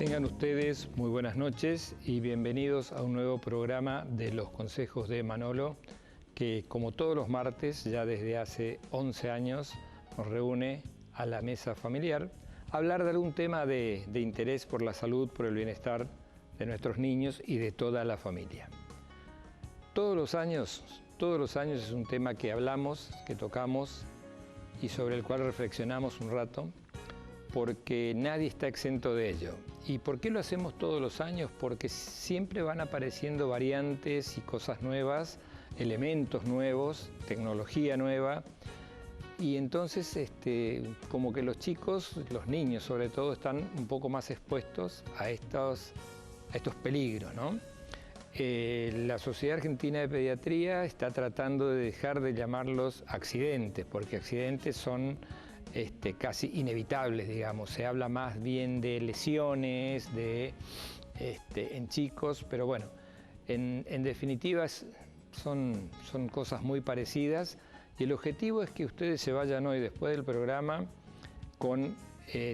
Tengan ustedes muy buenas noches y bienvenidos a un nuevo programa de Los Consejos de Manolo, que como todos los martes, ya desde hace 11 años, nos reúne a la mesa familiar a hablar de algún tema de interés por la salud, por el bienestar de nuestros niños y de toda la familia. Todos los años es un tema que hablamos, que tocamos y sobre el cual reflexionamos un rato, porque nadie está exento de ello. ¿Y por qué lo hacemos todos los años? Porque siempre van apareciendo variantes y cosas nuevas, elementos nuevos, tecnología nueva, y entonces como que los chicos, los niños sobre todo, están un poco más expuestos a estos peligros, ¿no? La Sociedad Argentina de Pediatría está tratando de dejar de llamarlos accidentes, porque accidentes son casi inevitables, digamos. Se habla más bien de lesiones en chicos, pero bueno, en definitiva son cosas muy parecidas, y el objetivo es que ustedes se vayan hoy, después del programa,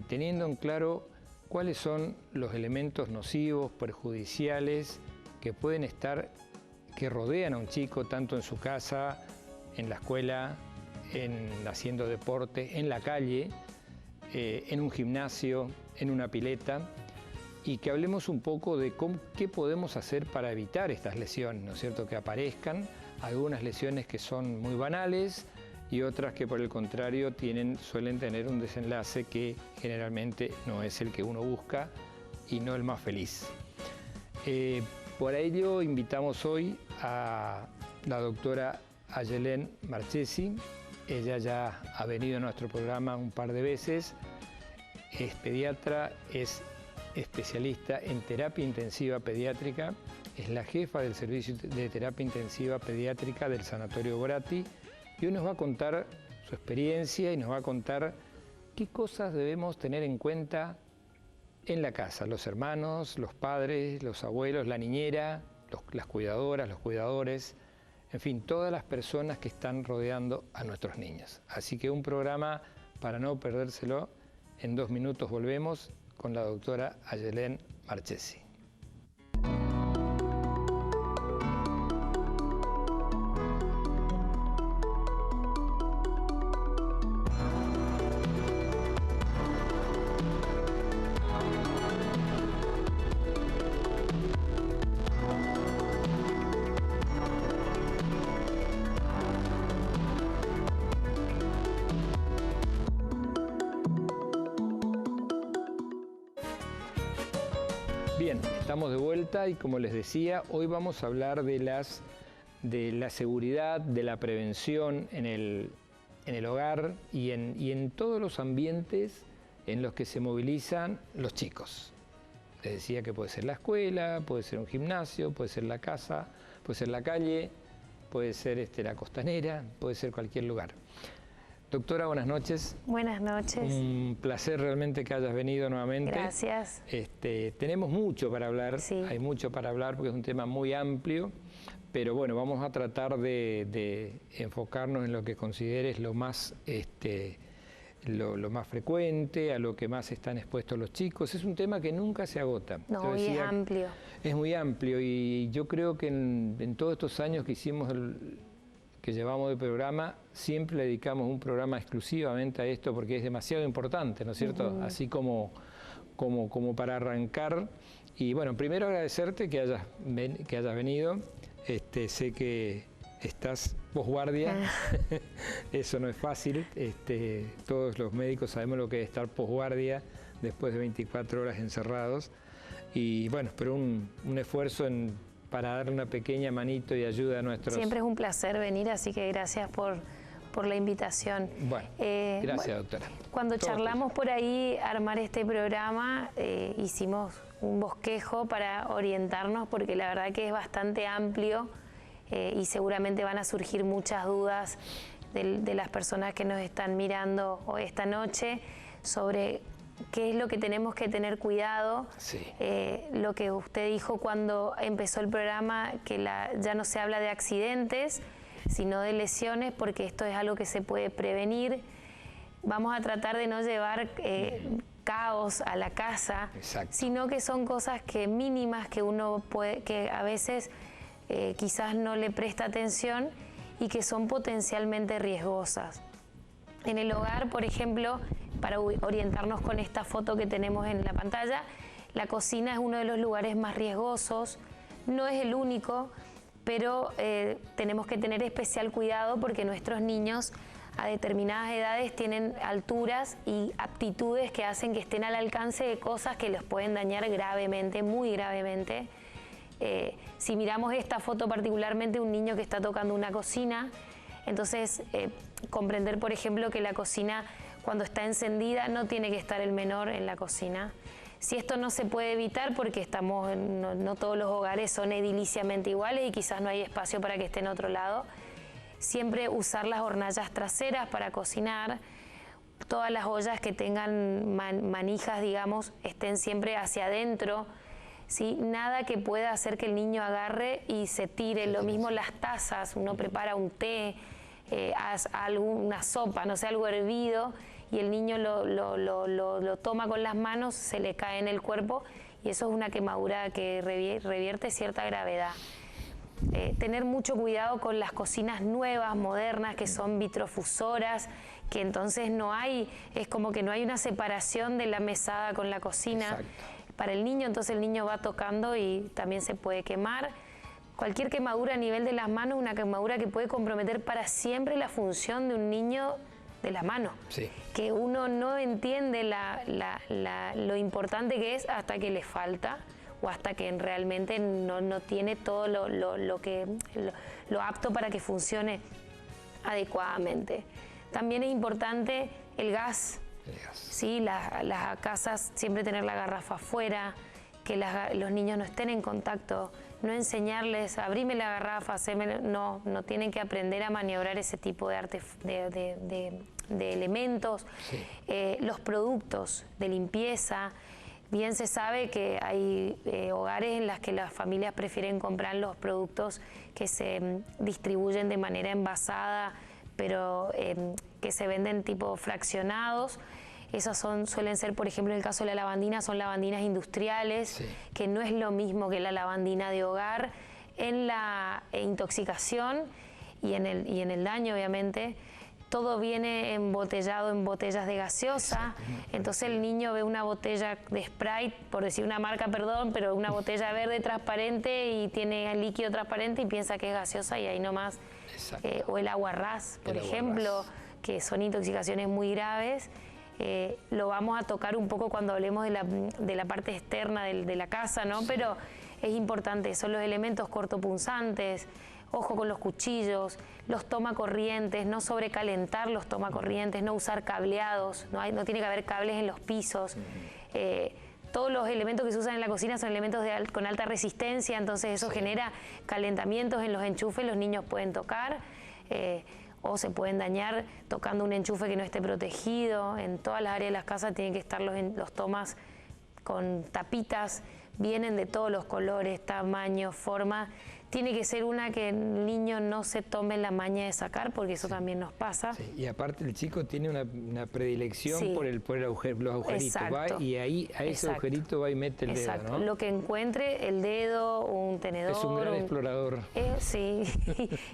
teniendo en claro cuáles son los elementos nocivos, perjudiciales, que pueden que rodean a un chico tanto en su casa, en la escuela, haciendo deporte, en la calle, en un gimnasio, en una pileta, y que hablemos un poco de qué podemos hacer para evitar estas lesiones, ¿no es cierto?, que aparezcan, algunas lesiones que son muy banales y otras que por el contrario suelen tener un desenlace que generalmente no es el que uno busca y no el más feliz. Por ello invitamos hoy a la doctora Ayelén Marchesi. Ella ya ha venido a nuestro programa un par de veces, es pediatra, es especialista en terapia intensiva pediátrica, es la jefa del servicio de terapia intensiva pediátrica del Sanatorio Boratti, y hoy nos va a contar su experiencia y nos va a contar qué cosas debemos tener en cuenta en la casa, los hermanos, los padres, los abuelos, la niñera, las cuidadoras, los cuidadores, en fin, todas las personas que están rodeando a nuestros niños. Así que un programa para no perdérselo. En 2 minutos volvemos con la doctora Ayelén Marchesi. Bien, estamos de vuelta y como les decía, hoy vamos a hablar de la seguridad, de la prevención en el hogar y en todos los ambientes en los que se movilizan los chicos. Les decía que puede ser la escuela, puede ser un gimnasio, puede ser la casa, puede ser la calle, puede ser la costanera, puede ser cualquier lugar. Doctora, buenas noches. Buenas noches. Un placer realmente que hayas venido nuevamente. Gracias. Tenemos mucho para hablar, sí. Hay mucho para hablar porque es un tema muy amplio, pero bueno, vamos a tratar de enfocarnos en lo que consideres lo más frecuente, a lo que más están expuestos los chicos. Es un tema que nunca se agota. No, y es amplio. Es muy amplio, y yo creo que en todos estos años que llevamos de programa, siempre le dedicamos un programa exclusivamente a esto porque es demasiado importante, ¿no es cierto? Así como para arrancar. Y bueno, primero agradecerte que hayas venido. Sé que estás posguardia, eso no es fácil. Todos los médicos sabemos lo que es estar posguardia después de 24 horas encerrados. Y bueno, pero un esfuerzo para darle una pequeña manito y ayuda a nuestros... Siempre es un placer venir, así que gracias por la invitación. Bueno, gracias, doctora. Cuando charlamos por ahí, armar este programa, hicimos un bosquejo para orientarnos, porque la verdad que es bastante amplio y seguramente van a surgir muchas dudas de las personas que nos están mirando hoy esta noche sobre qué es lo que tenemos que tener cuidado. Sí. Lo que usted dijo cuando empezó el programa, que ya no se habla de accidentes, sino de lesiones, porque esto es algo que se puede prevenir. Vamos a tratar de no llevar caos a la casa, Exacto. sino que son cosas que mínimas que uno puede, que a veces quizás no le presta atención y que son potencialmente riesgosas. En el hogar, por ejemplo, para orientarnos con esta foto que tenemos en la pantalla, la cocina es uno de los lugares más riesgosos, no es el único, pero tenemos que tener especial cuidado porque nuestros niños a determinadas edades tienen alturas y aptitudes que hacen que estén al alcance de cosas que les pueden dañar gravemente, muy gravemente. Si miramos esta foto particularmente, un niño que está tocando una cocina, entonces comprender, por ejemplo, que la cocina cuando está encendida no tiene que estar el menor en la cocina. Si esto no se puede evitar porque no todos los hogares son ediliciamente iguales y quizás no hay espacio para que esté en otro lado, siempre usar las hornallas traseras para cocinar, todas las ollas que tengan manijas, digamos, estén siempre hacia adentro, ¿sí? Nada que pueda hacer que el niño agarre y se tire. Lo mismo las tazas, uno prepara un té, una sopa, no sé, algo hervido, y el niño lo toma con las manos, se le cae en el cuerpo y eso es una quemadura que revierte cierta gravedad. Tener mucho cuidado con las cocinas nuevas, modernas, que son vitrofusoras, que entonces es como que no hay una separación de la mesada con la cocina. Exacto. Para el niño, entonces el niño va tocando y también se puede quemar. Cualquier quemadura a nivel de las manos, una quemadura que puede comprometer para siempre la función de un niño de la mano, sí. Que uno no entiende lo importante que es hasta que le falta o hasta que realmente no tiene todo lo apto para que funcione adecuadamente. También es importante el gas. Sí, las casas siempre tener la garrafa afuera, que los niños no estén en contacto, no enseñarles, abrime la garrafa, no tienen que aprender a maniobrar ese tipo de elementos. Sí. Los productos de limpieza, bien se sabe que hay hogares en los que las familias prefieren comprar los productos que se distribuyen de manera envasada, pero que se venden tipo fraccionados. Esos suelen ser, por ejemplo, en el caso de la lavandina, son lavandinas industriales, sí. Que no es lo mismo que la lavandina de hogar. En la intoxicación y en el daño, obviamente, todo viene embotellado en botellas de gaseosa. Entonces el niño ve una botella de Sprite, por decir una marca, perdón, pero una botella verde transparente y tiene líquido transparente y piensa que es gaseosa y ahí nomás. O el aguarrás, por ejemplo, que son intoxicaciones muy graves. Lo vamos a tocar un poco cuando hablemos de la parte externa de la casa, ¿no? Sí. Pero es importante, son los elementos cortopunzantes, ojo con los cuchillos, los tomacorrientes, no sobrecalentar los tomacorrientes, no usar cableados, no tiene que haber cables en los pisos. Todos los elementos que se usan en la cocina son elementos con alta resistencia, entonces eso genera calentamientos en los enchufes, los niños pueden tocar. O se pueden dañar tocando un enchufe que no esté protegido. En todas las áreas de las casas tienen que estar los tomas con tapitas, vienen de todos los colores, tamaños, formas. Tiene que ser una que el niño no se tome la maña de sacar, porque eso también nos pasa. Sí. Y aparte el chico tiene una predilección, sí, por los agujeritos. Exacto. Va y ahí a ese agujerito va y mete el dedo, ¿no? Lo que encuentre, el dedo, un tenedor. Es un gran explorador. Sí.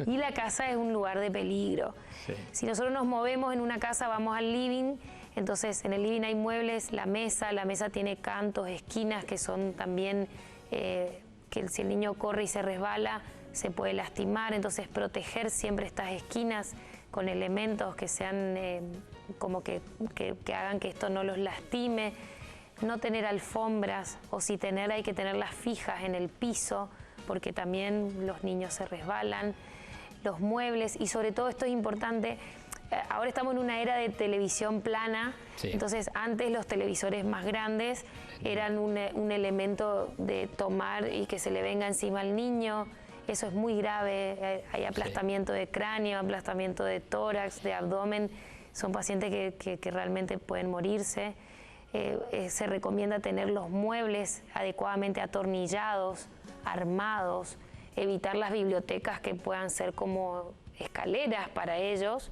Y la casa es un lugar de peligro. Sí. Si nosotros nos movemos en una casa, vamos al living, entonces en el living hay muebles, la mesa tiene cantos, esquinas que son también... que si el niño corre y se resbala se puede lastimar, entonces proteger siempre estas esquinas con elementos que sean como que hagan que esto no los lastime, no tener alfombras, o si tener hay que tenerlas fijas en el piso porque también los niños se resbalan, los muebles y sobre todo esto es importante. Ahora estamos en una era de televisión plana, sí. Entonces antes los televisores más grandes eran un elemento de tomar y que se le venga encima al niño. Eso es muy grave, hay aplastamiento, sí, de cráneo, aplastamiento de tórax, de abdomen. Son pacientes que realmente pueden morirse. Se recomienda tener los muebles adecuadamente atornillados, armados, evitar las bibliotecas que puedan ser como escaleras para ellos.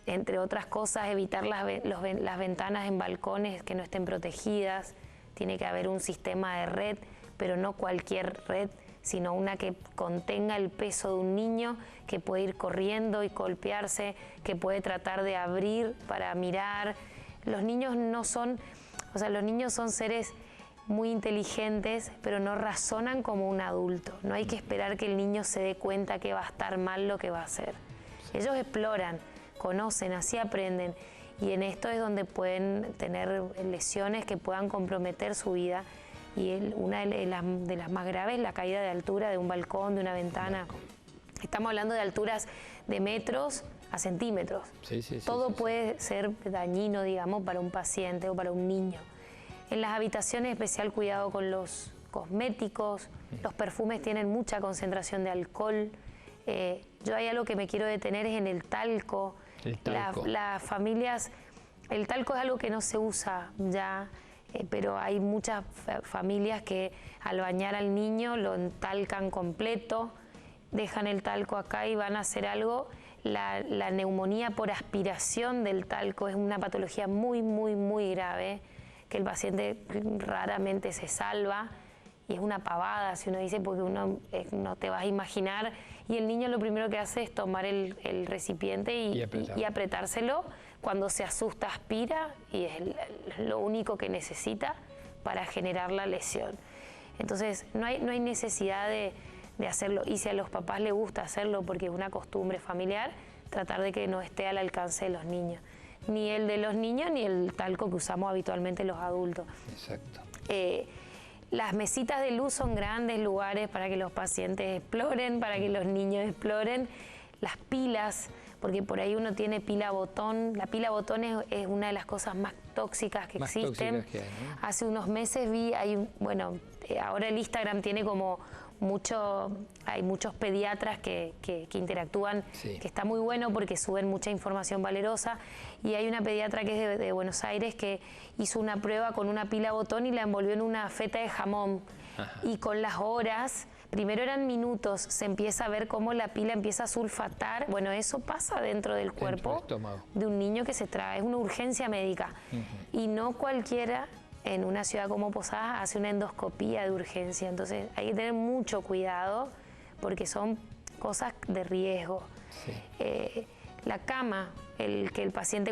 entre otras cosas, evitar las ventanas en balcones que no estén protegidas. Tiene que haber un sistema de red, pero no cualquier red, sino una que contenga el peso de un niño, que puede ir corriendo y golpearse, que puede tratar de abrir para mirar. Los niños no son, o sea, los niños son seres muy inteligentes, pero no razonan como un adulto. No hay que esperar que el niño se dé cuenta que va a estar mal lo que va a hacer. Ellos exploran, conocen, así aprenden. Y en esto es donde pueden tener lesiones que puedan comprometer su vida. Y una de las más graves es la caída de altura de un balcón, de una ventana. Estamos hablando de alturas de metros a centímetros. Todo puede ser dañino, digamos, para un paciente o para un niño. En las habitaciones, especial cuidado con los cosméticos. Los perfumes tienen mucha concentración de alcohol. Yo hay algo que me quiero detener es en el talco. Las familias, el talco es algo que no se usa ya, pero hay muchas familias que al bañar al niño lo entalcan completo, dejan el talco acá y van a hacer algo. La neumonía por aspiración del talco es una patología muy grave, que el paciente raramente se salva. Y es una pavada, si uno dice, porque uno no te vas a imaginar. Y el niño lo primero que hace es tomar el recipiente y apretárselo. Cuando se asusta, aspira y es lo único que necesita para generar la lesión. Entonces, no hay necesidad de hacerlo. Y si a los papás les gusta hacerlo porque es una costumbre familiar, tratar de que no esté al alcance de los niños. Ni el de los niños ni el talco que usamos habitualmente los adultos. Exacto. Las mesitas de luz son grandes lugares para que los pacientes exploren, para que los niños exploren. Las pilas, porque por ahí uno tiene pila botón. La pila botón es una de las cosas más tóxicas que existen. Tóxicas que hay, ¿no? Hace unos meses vi, ahora el Instagram tiene como hay muchos pediatras que interactúan, que está muy bueno porque suben mucha información valerosa. Y hay una pediatra que es de Buenos Aires que hizo una prueba con una pila botón y la envolvió en una feta de jamón. Y con las horas, primero eran minutos, se empieza a ver cómo la pila empieza a sulfatar. Bueno, eso pasa dentro del cuerpo de un niño que se traga, es una urgencia médica. Y no cualquiera en una ciudad como Posadas hace una endoscopía de urgencia. Entonces hay que tener mucho cuidado porque son cosas de riesgo. La cama,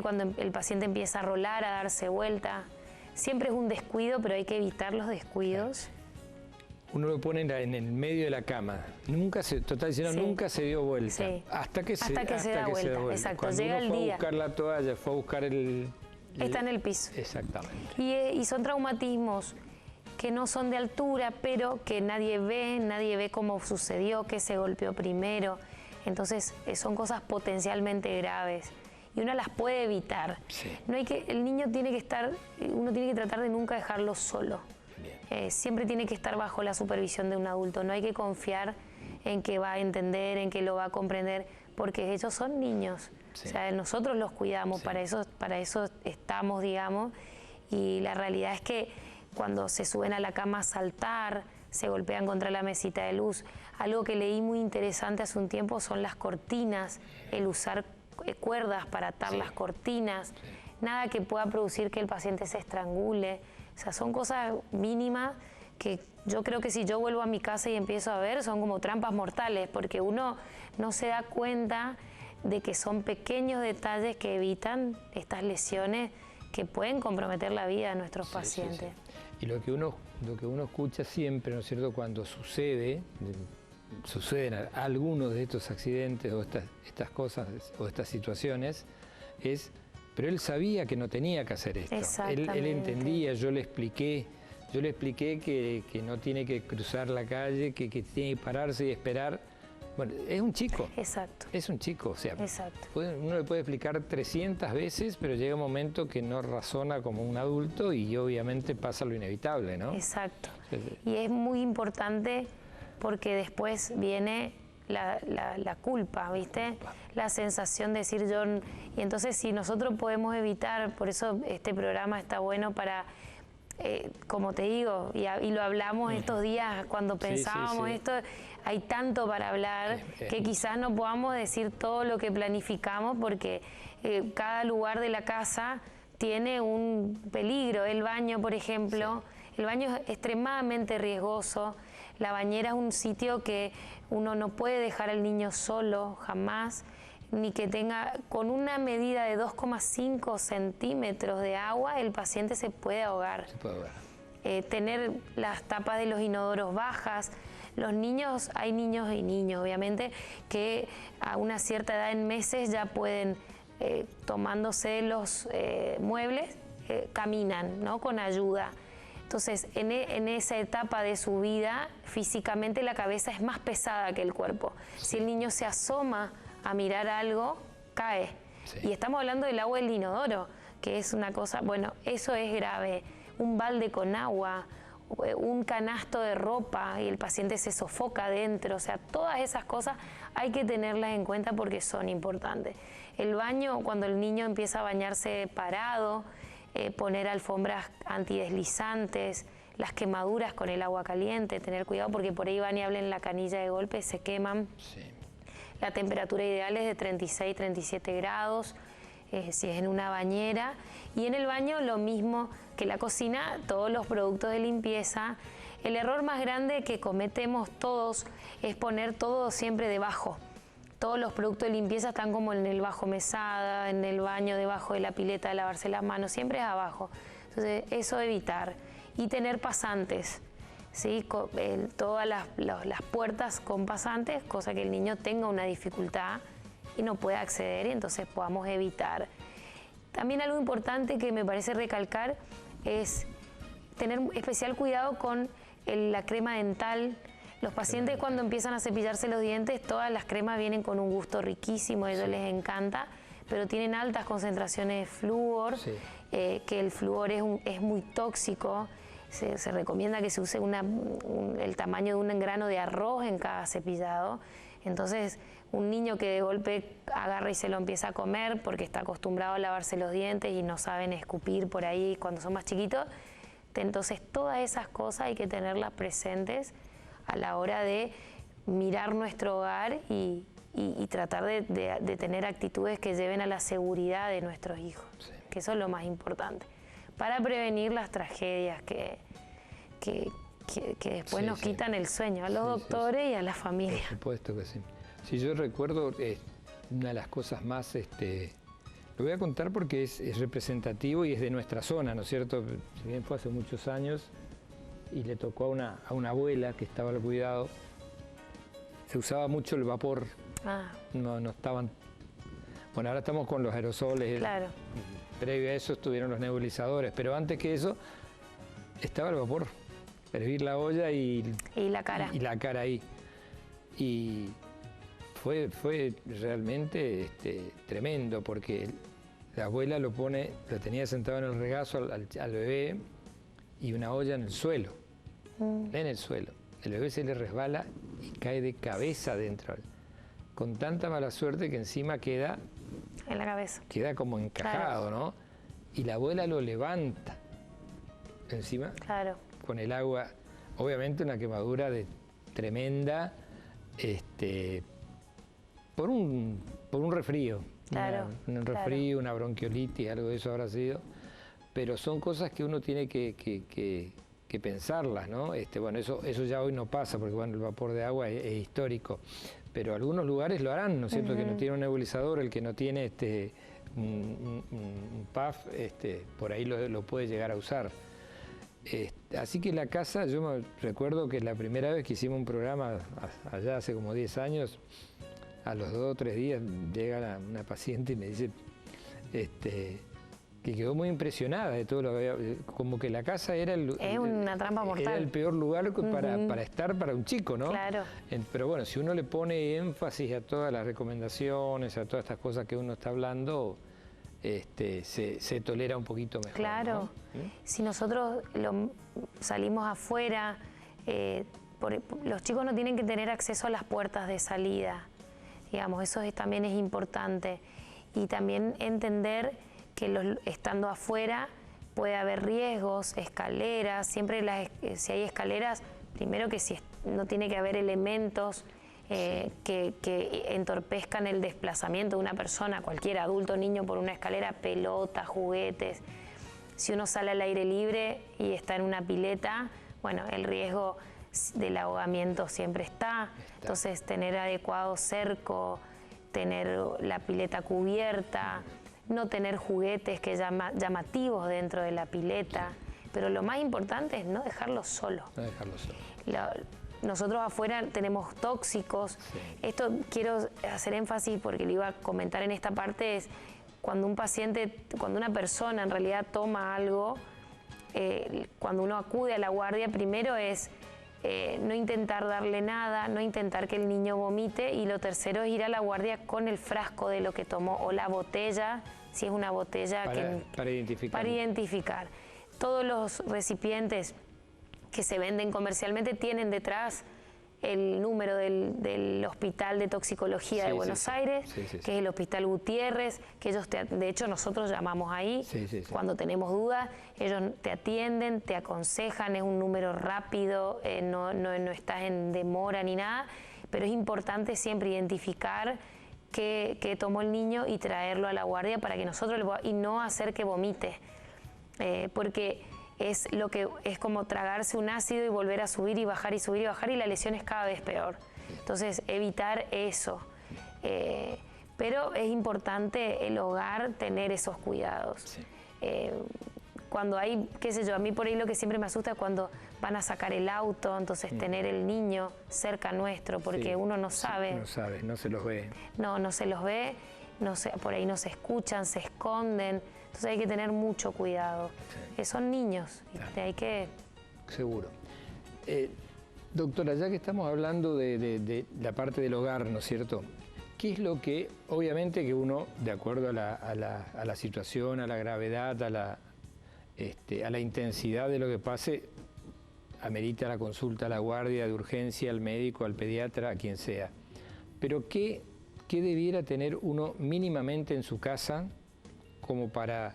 cuando el paciente empieza a rolar, a darse vuelta, siempre es un descuido, pero hay que evitar los descuidos. Uno lo pone en el medio de la cama. Nunca se dio vuelta. Hasta que se da vuelta. Exacto. Cuando llega uno el fue día. A buscar la toalla, fue a buscar Está en el piso. Exactamente. Y son traumatismos que no son de altura, pero que nadie ve cómo sucedió, que se golpeó primero. Entonces son cosas potencialmente graves y uno las puede evitar. El niño uno tiene que tratar de nunca dejarlo solo. Siempre tiene que estar bajo la supervisión de un adulto. No hay que confiar en que va a entender, en que lo va a comprender, porque ellos son niños. O sea, nosotros los cuidamos, para eso estamos, digamos. Y la realidad es que cuando se suben a la cama a saltar, se golpean contra la mesita de luz. Algo que leí muy interesante hace un tiempo son las cortinas, el usar cuerdas para atar las cortinas. Nada que pueda producir que el paciente se estrangule. O sea, son cosas mínimas que yo creo que si yo vuelvo a mi casa y empiezo a ver, son como trampas mortales, porque uno no se da cuenta de que son pequeños detalles que evitan estas lesiones que pueden comprometer la vida de nuestros pacientes. Y lo que uno escucha siempre, ¿no es cierto?, cuando suceden algunos de estos accidentes o estas cosas o estas situaciones, pero él sabía que no tenía que hacer esto. Él entendía, yo le expliqué que no tiene que cruzar la calle, que tiene que pararse y esperar. Bueno, es un chico. Exacto. Es un chico, o sea, uno le puede explicar 300 veces, pero llega un momento que no razona como un adulto y obviamente pasa lo inevitable, ¿no? Exacto. Y es muy importante porque después viene la culpa, ¿viste? La sensación de decir yo... Y entonces si nosotros podemos evitar, por eso este programa está bueno para... como te digo, y lo hablamos estos días cuando pensábamos esto, hay tanto para hablar que quizás no podamos decir todo lo que planificamos porque cada lugar de la casa tiene un peligro. El baño, por ejemplo, el baño es extremadamente riesgoso. La bañera es un sitio que uno no puede dejar al niño solo jamás, ni que tenga, con una medida de 2,5 centímetros de agua, el paciente se puede ahogar. Se puede ahogar. Tener las tapas de los inodoros bajas. Los niños, hay niños y niños, obviamente, que a una cierta edad en meses ya pueden, tomándose los muebles, caminan, ¿no? Con ayuda. Entonces, en esa etapa de su vida, físicamente la cabeza es más pesada que el cuerpo. Si el niño se asoma a mirar algo, cae. Y estamos hablando del agua del inodoro, que es una cosa, bueno, eso es grave. Un balde con agua, un canasto de ropa y el paciente se sofoca adentro. O sea, todas esas cosas hay que tenerlas en cuenta porque son importantes. El baño, cuando el niño empieza a bañarse parado, poner alfombras antideslizantes, las quemaduras con el agua caliente, tener cuidado porque por ahí van y hablan en la canilla de golpe, se queman. Sí. La temperatura ideal es de 36, 37 grados, si es en una bañera. Y en el baño lo mismo que la cocina, todos los productos de limpieza. El error más grande que cometemos todos es poner todo siempre debajo. Todos los productos de limpieza están como en el bajo mesada, en el baño, debajo de la pileta de lavarse las manos, siempre es abajo. Entonces, eso evitar. Y tener pasantes, ¿sí? Todas las puertas con pasantes, cosa que el niño tenga una dificultad y no pueda acceder y entonces podamos evitar. También algo importante que me parece recalcar es tener especial cuidado con la crema dental. Los pacientes cuando empiezan a cepillarse los dientes, todas las cremas vienen con un gusto riquísimo, a ellos les encanta, pero tienen altas concentraciones de flúor, que el flúor es muy tóxico. Se recomienda que se use el tamaño de un grano de arroz en cada cepillado. Entonces, un niño que de golpe agarra y se lo empieza a comer porque está acostumbrado a lavarse los dientes y no saben escupir por ahí cuando son más chiquitos, entonces todas esas cosas hay que tenerlas presentes a la hora de mirar nuestro hogar y tratar de tener actitudes que lleven a la seguridad de nuestros hijos, que eso es lo más importante, para prevenir las tragedias que después nos quitan el sueño a los doctores y a la familia. Por supuesto que sí. Si yo recuerdo, una de las cosas más, lo voy a contar porque es representativo y es de nuestra zona, ¿no es cierto? Si bien fue hace muchos años y le tocó a una abuela que estaba al cuidado, se usaba mucho el vapor. No estaban... Bueno, ahora estamos con los aerosoles. Claro. Previo a eso estuvieron los nebulizadores, pero antes que eso estaba el vapor. Hervir la olla y la cara. Y la cara ahí. Y fue realmente tremendo porque la abuela lo tenía sentado en el regazo al bebé y una olla en el suelo. En el suelo. El bebé se le resbala y cae de cabeza dentro. Con tanta mala suerte que encima queda... En la cabeza. Queda como encajado, claro. ¿No? Y la abuela lo levanta encima. Claro. Con el agua, obviamente una quemadura tremenda, por un resfrío. Claro. Un resfrío, una bronquiolitis, algo de eso habrá sido. Pero son cosas que uno tiene que pensarlas, ¿no? Bueno, eso ya hoy no pasa, porque bueno, el vapor de agua es histórico. Pero algunos lugares lo harán, ¿no es cierto? Que no tiene un nebulizador, el que no tiene un PAF, por ahí lo puede llegar a usar. Así que la casa, yo me recuerdo que la primera vez que hicimos un programa, allá hace como 10 años, a los 2 o 3 días llega una paciente y me dice que quedó muy impresionada de todo lo que había, como que la casa era una trampa mortal. Era el peor lugar para estar para un chico, ¿no? Claro. Pero bueno, si uno le pone énfasis a todas las recomendaciones, a todas estas cosas que uno está hablando, se tolera un poquito mejor. Claro. ¿No? Si nosotros salimos afuera, los chicos no tienen que tener acceso a las puertas de salida. Digamos, eso también es importante. Y también entender que estando afuera puede haber riesgos, escaleras, siempre si hay escaleras, primero que si no tiene que haber elementos que entorpezcan el desplazamiento de una persona, cualquier adulto o niño, por una escalera, pelotas, juguetes. Si uno sale al aire libre y está en una pileta, bueno, el riesgo del ahogamiento siempre está. Entonces, tener adecuado cerco, tener la pileta cubierta, no tener juguetes llamativos dentro de la pileta. Pero lo más importante es no dejarlo solo. No dejarlo solo. Nosotros afuera tenemos tóxicos. Sí. Esto quiero hacer énfasis porque lo iba a comentar en esta parte, es cuando un paciente, cuando una persona en realidad toma algo, cuando uno acude a la guardia, primero es no intentar darle nada, no intentar que el niño vomite, y lo tercero es ir a la guardia con el frasco de lo que tomó o la botella, si es una botella para identificar. Todos los recipientes que se venden comercialmente tienen detrás el número del Hospital de Toxicología de Buenos Aires, que es el Hospital Gutiérrez, que ellos, de hecho nosotros llamamos ahí cuando tenemos dudas, ellos te atienden, te aconsejan, es un número rápido, no estás en demora ni nada, pero es importante siempre identificar qué tomó el niño y traerlo a la guardia para que nosotros, y no hacer que vomite, porque es como tragarse un ácido y volver a subir y bajar y subir y bajar, y la lesión es cada vez peor. Entonces, evitar eso. Pero es importante el hogar tener esos cuidados. Sí. Cuando hay, qué sé yo, a mí por ahí lo que siempre me asusta es cuando van a sacar el auto, entonces tener el niño cerca nuestro, porque uno no sabe. No sabe, no se los ve. No se los ve, por ahí no se escuchan, se esconden. Entonces hay que tener mucho cuidado. Sí. Son niños, claro. Hay que... Seguro. Doctora, ya que estamos hablando de la parte del hogar, ¿no es cierto? ¿Qué es lo que, obviamente que uno, de acuerdo a la situación, a la gravedad, a la intensidad de lo que pase, amerita la consulta a la guardia de urgencia, al médico, al pediatra, a quien sea? Pero ¿qué debiera tener uno mínimamente en su casa como para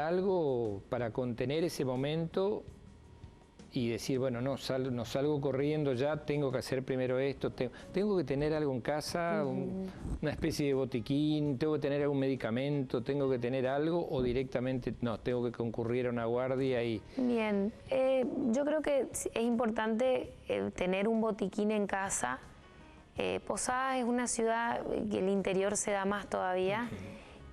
algo, para contener ese momento y decir, bueno, no salgo corriendo ya, tengo que hacer primero esto, tengo que tener algo en casa, una especie de botiquín, tengo que tener algún medicamento, tengo que tener algo, o directamente no, tengo que concurrir a una guardia y... Bien, yo creo que es importante tener un botiquín en casa. Posadas es una ciudad que el interior se da más todavía,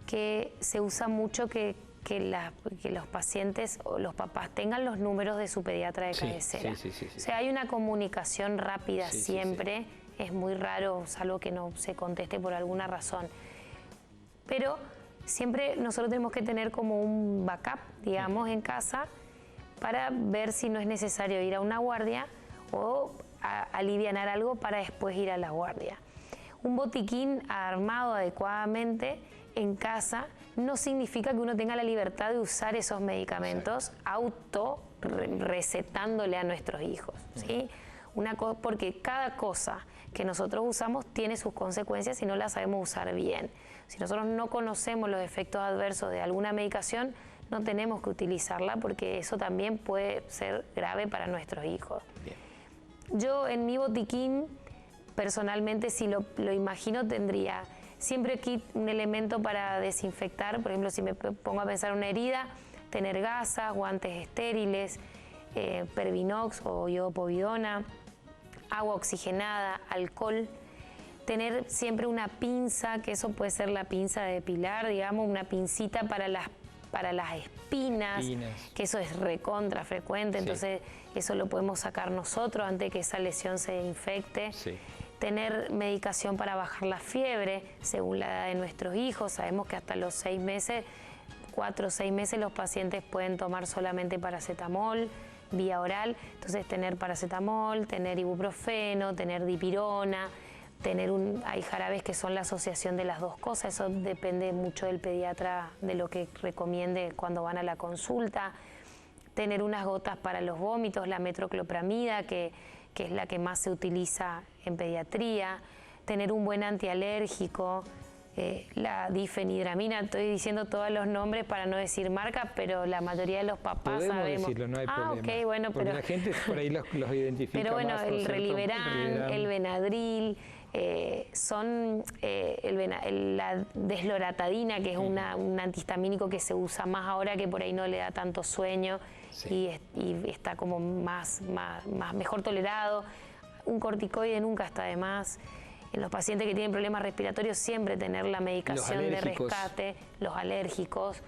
que se usa mucho que los pacientes o los papás tengan los números de su pediatra de cabecera. O sea, hay una comunicación rápida siempre, es muy raro, salvo que no se conteste por alguna razón. Pero siempre nosotros tenemos que tener como un backup, digamos, en casa, para ver si no es necesario ir a una guardia o alivianar algo para después ir a la guardia. Un botiquín armado adecuadamente en casa no significa que uno tenga la libertad de usar esos medicamentos recetándole a nuestros hijos, ¿sí? Porque cada cosa que nosotros usamos tiene sus consecuencias si no la sabemos usar bien. Si nosotros no conocemos los efectos adversos de alguna medicación, no tenemos que utilizarla, porque eso también puede ser grave para nuestros hijos. Bien. Yo en mi botiquín, personalmente, si lo imagino, tendría siempre aquí un elemento para desinfectar. Por ejemplo, si me pongo a pensar una herida, tener gasas, guantes estériles, Pervinox o iodopovidona, agua oxigenada, alcohol. Tener siempre una pinza, que eso puede ser la pinza de depilar, digamos, una pincita para las espinas, que eso es recontra frecuente, entonces eso lo podemos sacar nosotros antes de que esa lesión se infecte. Sí. Tener medicación para bajar la fiebre según la edad de nuestros hijos. Sabemos que hasta los 6 meses, 4 o 6 meses, los pacientes pueden tomar solamente paracetamol vía oral. Entonces, tener paracetamol, tener ibuprofeno, tener dipirona, hay jarabes que son la asociación de las dos cosas. Eso depende mucho del pediatra, de lo que recomiende cuando van a la consulta. Tener unas gotas para los vómitos, la metroclopramida, que es la que más se utiliza en pediatría. Tener un buen antialérgico, la difenhidramina, estoy diciendo todos los nombres para no decir marca, pero la mayoría de los papás podemos sabemos. Decirlo, no hay problema. Ok, bueno, porque la gente por ahí los identifica. Pero bueno, más, el Reliberan, el Benadryl, son la desloratadina, que es un antihistamínico que se usa más ahora, que por ahí no le da tanto sueño, sí, y está como mejor tolerado. Un corticoide nunca está de más. En los pacientes que tienen problemas respiratorios, siempre tener la medicación de rescate, los alérgicos.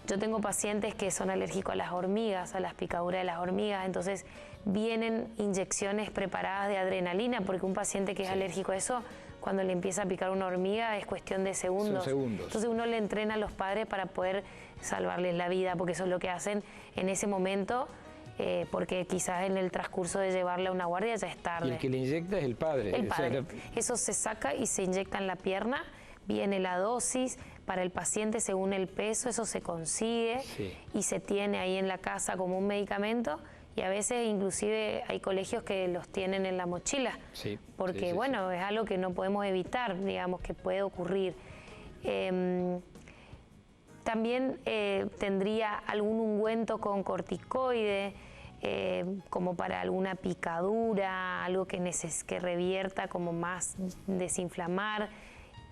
Yo tengo pacientes que son alérgicos a las hormigas, a las picaduras de las hormigas, entonces vienen inyecciones preparadas de adrenalina, porque un paciente que es alérgico a eso, cuando le empieza a picar una hormiga es cuestión de segundos. Son segundos. Entonces uno le entrena a los padres para poder salvarles la vida, porque eso es lo que hacen en ese momento, porque quizás en el transcurso de llevarle a una guardia ya es tarde. Y el que le inyecta es el padre. El padre. Eso se saca y se inyecta en la pierna, viene la dosis para el paciente según el peso, eso se consigue y se tiene ahí en la casa como un medicamento, y a veces inclusive hay colegios que los tienen en la mochila, porque bueno, es algo que no podemos evitar, digamos, que puede ocurrir. También tendría algún ungüento con corticoide, como para alguna picadura, algo que revierta como más desinflamar,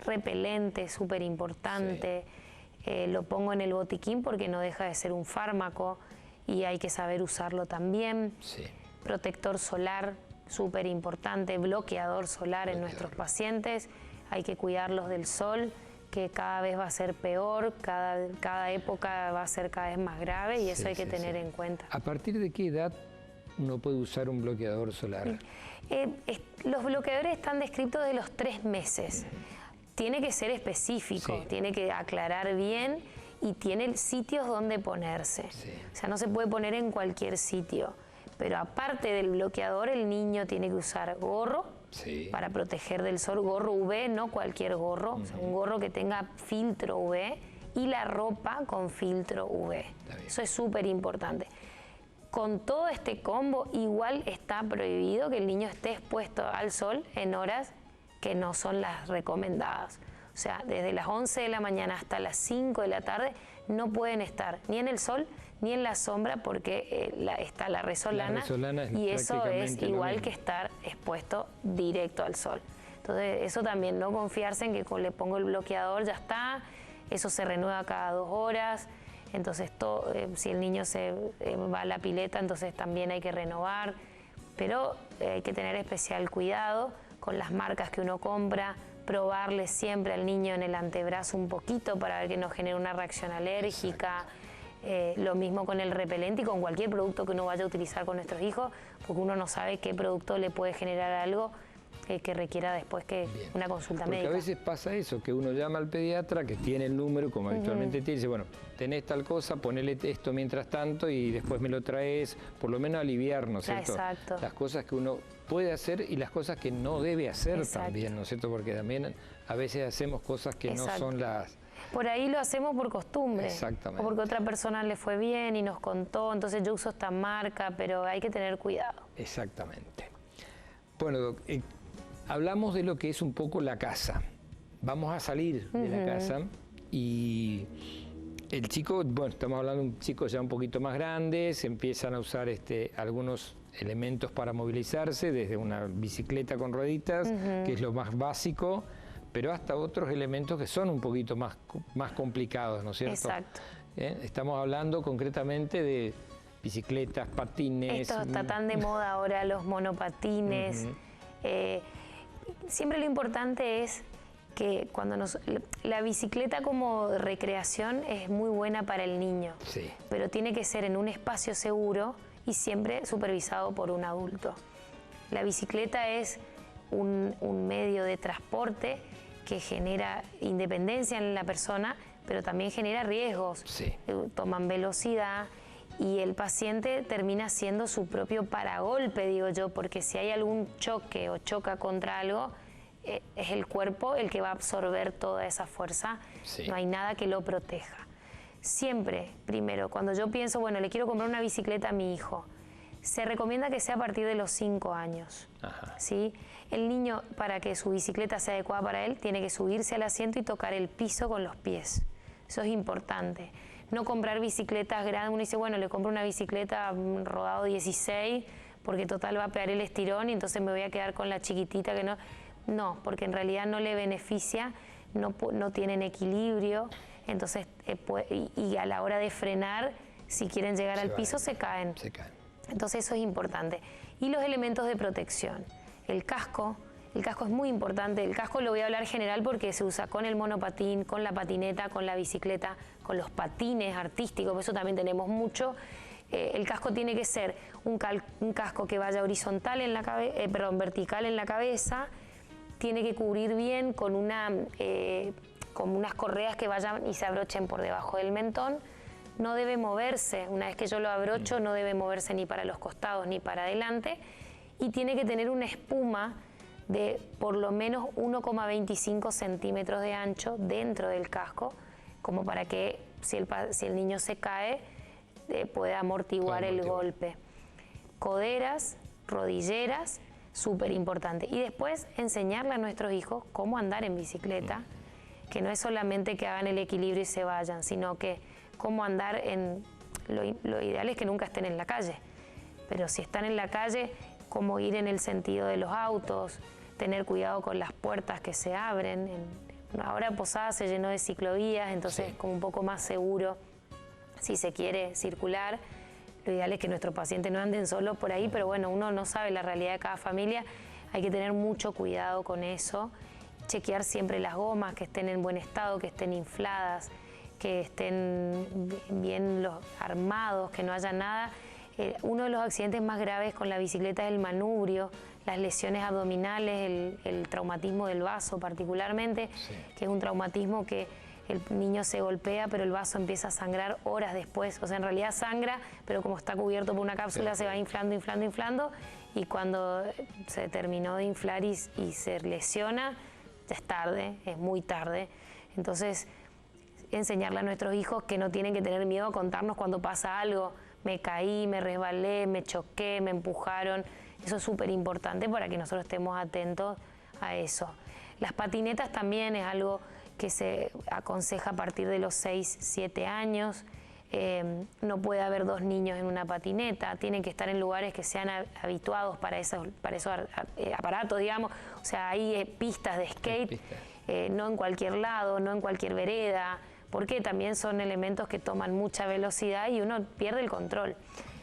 repelente, súper importante. Lo pongo en el botiquín porque no deja de ser un fármaco y hay que saber usarlo también. Protector solar, súper importante, bloqueador solar en nuestros pacientes. Hay que cuidarlos del sol, que cada vez va a ser peor, cada época va a ser cada vez más grave, y eso hay que tener en cuenta. ¿A partir de qué edad uno puede usar un bloqueador solar? Los bloqueadores están descritos de los 3 meses. Tiene que ser específico, tiene que aclarar bien y tiene sitios donde ponerse. O sea, no se puede poner en cualquier sitio. Pero aparte del bloqueador, el niño tiene que usar gorro para proteger del sol, gorro UV, no cualquier gorro, o sea, un gorro que tenga filtro UV, y la ropa con filtro UV. Eso es súper importante. Con todo este combo, igual está prohibido que el niño esté expuesto al sol en horas que no son las recomendadas. O sea, desde las 11 de la mañana hasta las 5 de la tarde no pueden estar ni en el sol ni en la sombra, porque está la resolana, y eso es igual que estar expuesto directo al sol. Entonces, eso también, no confiarse en que le pongo el bloqueador, ya está, eso se renueva cada 2 horas, entonces si el niño se va a la pileta, entonces también hay que renovar, pero hay que tener especial cuidado con las marcas que uno compra, probarle siempre al niño en el antebrazo un poquito para ver que no genere una reacción alérgica. Lo mismo con el repelente y con cualquier producto que uno vaya a utilizar con nuestros hijos, porque uno no sabe qué producto le puede generar algo que requiera después una consulta médica. Porque a veces pasa eso, que uno llama al pediatra, que tiene el número, como habitualmente te dice, bueno, tenés tal cosa, ponele esto mientras tanto y después me lo traes, por lo menos aliviar, ¿no es cierto? Exacto. Las cosas que uno puede hacer y las cosas que no debe hacer también, ¿no es cierto? Porque también a veces hacemos cosas que no son las... Por ahí lo hacemos por costumbre. Exactamente. O porque otra persona le fue bien y nos contó, entonces yo uso esta marca, pero hay que tener cuidado. Exactamente. Bueno, Doc, hablamos de lo que es un poco la casa. Vamos a salir de la casa y el chico, bueno, estamos hablando de un chico ya un poquito más grande, se empiezan a usar algunos elementos para movilizarse, desde una bicicleta con rueditas, que es lo más básico, pero hasta otros elementos que son un poquito más complicados, ¿no es cierto? Exacto. Estamos hablando concretamente de bicicletas, patines. Esto está tan de moda ahora, los monopatines. Siempre lo importante es que la bicicleta como recreación es muy buena para el niño, pero tiene que ser en un espacio seguro y siempre supervisado por un adulto. La bicicleta es un medio de transporte que genera independencia en la persona, pero también genera riesgos. Toman velocidad y el paciente termina siendo su propio paragolpe, digo yo, porque si hay algún choque o choca contra algo, es el cuerpo el que va a absorber toda esa fuerza, no hay nada que lo proteja. Siempre, primero, cuando yo pienso, bueno, le quiero comprar una bicicleta a mi hijo, Se recomienda que sea a partir de los 5 años. Ajá. ¿Sí? El niño, para que su bicicleta sea adecuada para él, tiene que subirse al asiento y tocar el piso con los pies. Eso es importante. No comprar bicicletas grandes. Uno dice, bueno, le compro una bicicleta rodado 16 porque total va a pegar el estirón y entonces me voy a quedar con la chiquitita que no. No, porque en realidad no le beneficia, no tienen equilibrio, entonces y a la hora de frenar, si quieren llegar al piso, se caen. Entonces eso es importante. Y los elementos de protección. El casco es muy importante. El casco lo voy a hablar general porque se usa con el monopatín, con la patineta, con la bicicleta, con los patines artísticos, por eso también tenemos mucho. El casco tiene que ser un casco que vaya horizontal en la vertical en la cabeza, tiene que cubrir bien con unas correas que vayan y se abrochen por debajo del mentón. No debe moverse, una vez que yo lo abrocho, no debe moverse ni para los costados ni para adelante, y tiene que tener una espuma de por lo menos 1,25 centímetros de ancho dentro del casco, como para que si el niño se cae, pueda amortiguar el golpe. Coderas, rodilleras, súper importante. Y después enseñarle a nuestros hijos cómo andar en bicicleta, que no es solamente que hagan el equilibrio y se vayan, sino que cómo andar en... Lo ideal es que nunca estén en la calle, pero si están en la calle, cómo ir en el sentido de los autos, tener cuidado con las puertas que se abren. Ahora Posada se llenó de ciclovías, entonces es como un poco más seguro si se quiere circular. Lo ideal es que nuestros pacientes no anden solos por ahí, pero bueno, uno no sabe la realidad de cada familia. Hay que tener mucho cuidado con eso. Chequear siempre las gomas, que estén en buen estado, que estén infladas, que estén bien armados, que no haya nada. Uno de los accidentes más graves con la bicicleta es el manubrio, las lesiones abdominales, el traumatismo del vaso particularmente, que es un traumatismo que el niño se golpea, pero el vaso empieza a sangrar horas después. O sea, en realidad sangra, pero como está cubierto por una cápsula, se va inflando, inflando, inflando, y cuando se terminó de inflar y se lesiona, ya es tarde, es muy tarde. Entonces, enseñarle a nuestros hijos que no tienen que tener miedo a contarnos cuando pasa algo. Me caí, me resbalé, me choqué, me empujaron. Eso es súper importante para que nosotros estemos atentos a eso. Las patinetas también es algo que se aconseja a partir de los 6, 7 años. No puede haber 2 niños en una patineta, tienen que estar en lugares que sean habituados para esos aparatos, digamos. O sea, hay pistas de skate, no en cualquier lado, no en cualquier vereda, porque también son elementos que toman mucha velocidad y uno pierde el control.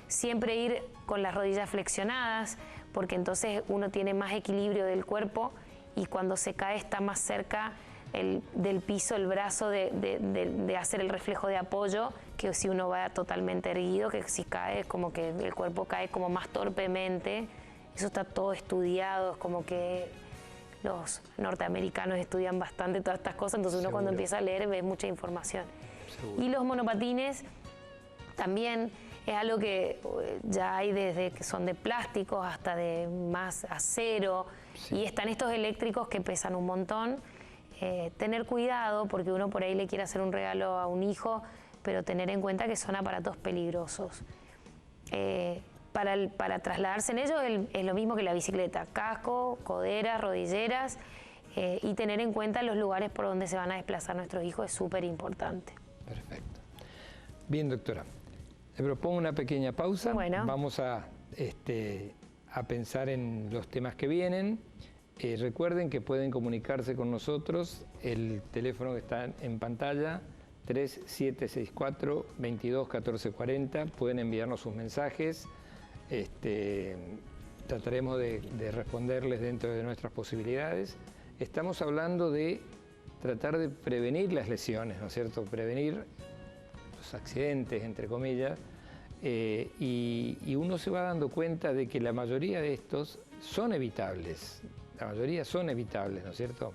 Siempre ir con las rodillas flexionadas, porque entonces uno tiene más equilibrio del cuerpo y cuando se cae está más cerca del piso el brazo de hacer el reflejo de apoyo, que si uno va totalmente erguido, que si cae es como que el cuerpo cae como más torpemente. Eso está todo estudiado, es como que los norteamericanos estudian bastante todas estas cosas, entonces uno cuando empieza a leer ve mucha información. Y los monopatines también es algo que ya hay desde que son de plásticos hasta de más acero, y están estos eléctricos que pesan un montón. Tener cuidado porque uno por ahí le quiere hacer un regalo a un hijo, pero tener en cuenta que son aparatos peligrosos. Para trasladarse en ellos es lo mismo que la bicicleta: casco, coderas, rodilleras, y tener en cuenta los lugares por donde se van a desplazar nuestros hijos es súper importante. Perfecto. Bien, doctora, le propongo una pequeña pausa. Bueno. Vamos a pensar en los temas que vienen. Recuerden que pueden comunicarse con nosotros, el teléfono que está en pantalla, 3764-221440, pueden enviarnos sus mensajes, trataremos de responderles dentro de nuestras posibilidades. Estamos hablando de tratar de prevenir las lesiones, ¿no es cierto?, prevenir los accidentes, entre comillas, y uno se va dando cuenta de que la mayoría de estos son evitables. La mayoría son evitables, ¿no es cierto?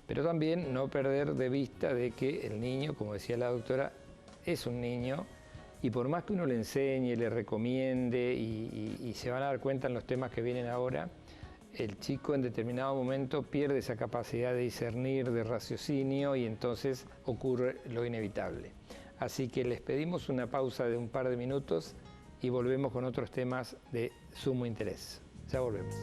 Pero también no perder de vista de que el niño, como decía la doctora, es un niño, y por más que uno le enseñe, le recomiende, y se van a dar cuenta en los temas que vienen ahora, el chico en determinado momento pierde esa capacidad de discernir, de raciocinio, y entonces ocurre lo inevitable. Así que les pedimos una pausa de un par de minutos y volvemos con otros temas de sumo interés. Ya volvemos.